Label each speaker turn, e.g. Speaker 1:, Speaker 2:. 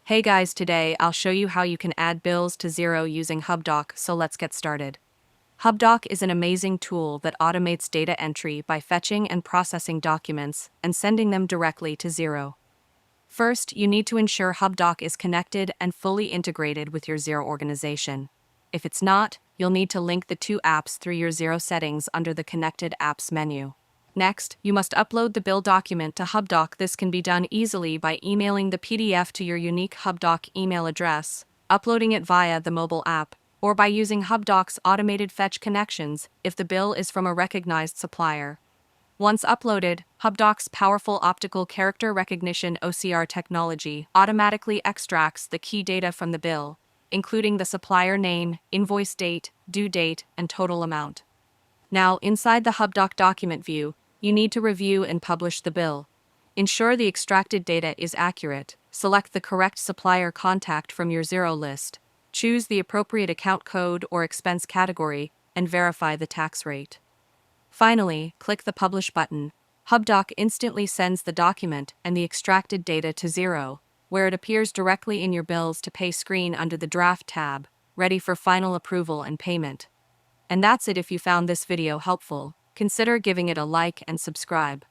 Speaker 1: Hey guys, today I'll show you how you can add bills to Xero using Hubdoc, so let's get started. Hubdoc is an amazing tool that automates data entry by fetching and processing documents and sending them directly to Xero. First, you need to ensure Hubdoc is connected and fully integrated with your Xero organization. If it's not, you'll need to link the two apps through your Xero settings under the Connected Apps menu. Next, you must upload the bill document to Hubdoc. This can be done easily by emailing the PDF to your unique Hubdoc email address, uploading it via the mobile app, or by using Hubdoc's automated fetch connections if the bill is from a recognized supplier. Once uploaded, Hubdoc's powerful optical character recognition (OCR) technology automatically extracts the key data from the bill, including the supplier name, invoice date, due date, and total amount. Now, inside the Hubdoc document view, you need to review and publish the bill. Ensure the extracted data is accurate. Select the correct supplier contact from your Xero list. Choose the appropriate account code or expense category, and verify the tax rate. Finally, click the Publish button. Hubdoc instantly sends the document and the extracted data to Xero, where it appears directly in your Bills to Pay screen under the Draft tab, ready for final approval and payment. And that's it. If you found this video helpful, consider giving it a like and subscribe.